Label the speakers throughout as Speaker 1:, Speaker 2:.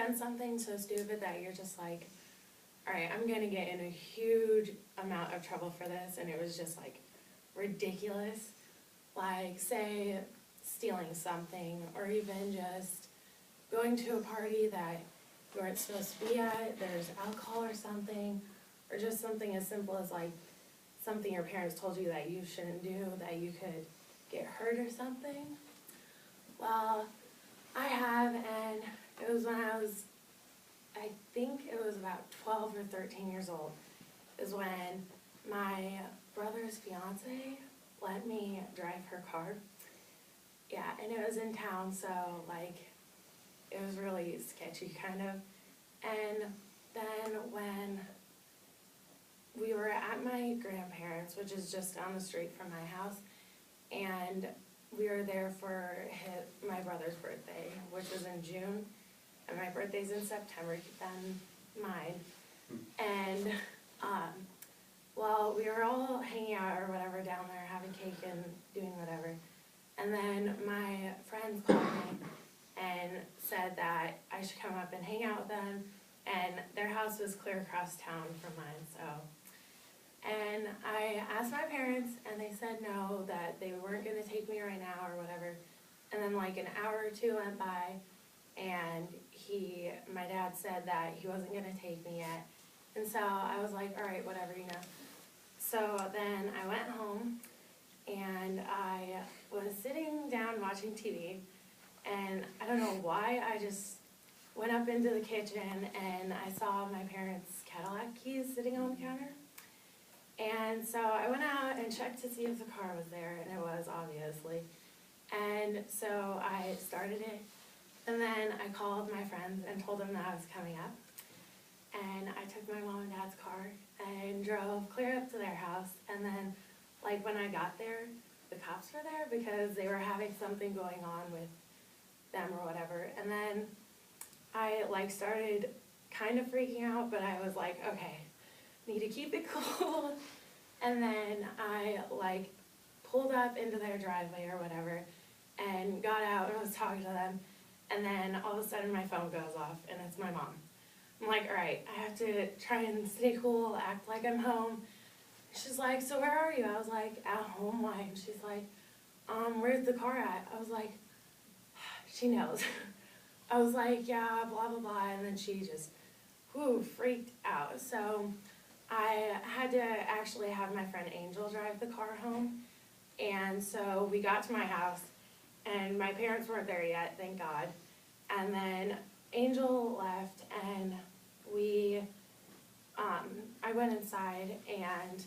Speaker 1: done something so stupid that you're just like, all right, I'm gonna get in a huge amount of trouble for this, and it was just like ridiculous. Like, say, stealing something, or even just going to a party that you weren't supposed to be at, there's alcohol or something, or just something as simple as like something your parents told you that you shouldn't do, that you could get hurt or something. Well, I have, and it was when I think it was about 12 or 13 years old, is when my brother's fiance let me drive her car. Yeah, and it was in town, so like, it was really sketchy kind of. And then when we were at my grandparents', which is just down the street from my house, and we were there for my brother's birthday, which was in June, and my birthday's in September, then mine. And, well, we were all hanging out or whatever down there, having cake and doing whatever. And then my friends called me and said that I should come up and hang out with them, and their house was clear across town from mine, so. And I asked my parents, and they said no, that they weren't gonna take me right now or whatever. And then like an hour or two went by, and my dad said that he wasn't gonna take me yet. And so I was like, all right, whatever, you know. So then I went home, and I was sitting down watching TV, and I don't know why, I just went up into the kitchen, and I saw my parents' Cadillac keys sitting on the counter. And so I went out and checked to see if the car was there, and it was, obviously. And so I started it, and then I called my friends and told them that I was coming up. And I took my mom and dad's car and drove clear up to their house. And then, like, when I got there, the cops were there because they were having something going on with them or whatever. And then I, like, started kind of freaking out, but I was like, okay, need to keep it cool. And then I like pulled up into their driveway or whatever and got out and was talking to them, and then all of a sudden my phone goes off and it's my mom. I'm like, all right, I have to try and stay cool, act like I'm home. She's like, so where are you? I was like, at home. Why? And she's like, where's the car at? I was like, she knows. I was like, yeah, blah blah blah, and then she just freaked out. So I had to actually have my friend Angel drive the car home. And so we got to my house, and my parents weren't there yet, thank God. And then Angel left, and I went inside, and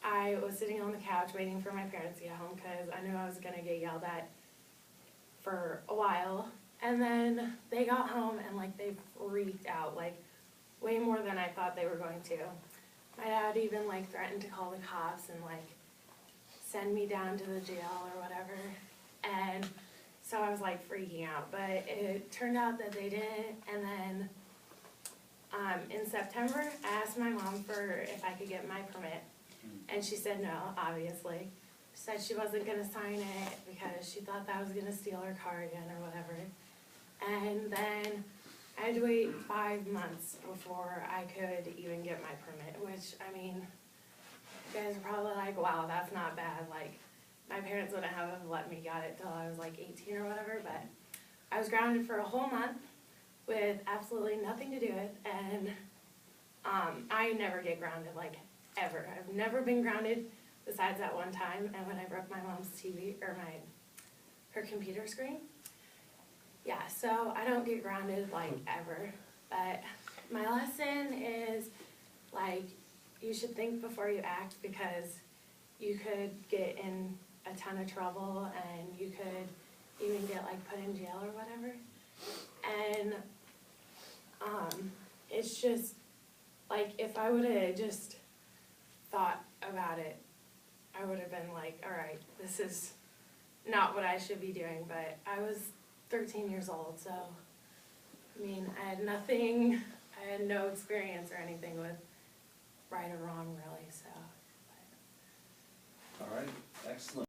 Speaker 1: I was sitting on the couch waiting for my parents to get home because I knew I was gonna get yelled at for a while. And then they got home, and like they freaked out, like way more than I thought they were going to. My dad even like threatened to call the cops and like send me down to the jail or whatever. And so I was like freaking out, but it turned out that they didn't. And then in September, I asked my mom for if I could get my permit, and she said no, obviously. She said she wasn't gonna sign it because she thought that I was gonna steal her car again or whatever. And then I had to wait 5 months before I could even get my permit, which, I mean, you guys are probably like, wow, that's not bad. Like, my parents wouldn't have let me get it till I was like 18 or whatever, but I was grounded for a whole month with absolutely nothing to do with, and I never get grounded, like, ever. I've never been grounded besides that one time, and when I broke my mom's TV, or her computer screen. Yeah, so I don't get grounded, like, ever. But my lesson is, like, you should think before you act, because you could get in a ton of trouble, and you could even get, like, put in jail or whatever. And it's just, like, if I would have just thought about it, I would have been like, all right, this is not what I should be doing. But I was 13 years old, so, I mean, I had no experience or anything with right or wrong, really, so.
Speaker 2: All right, excellent.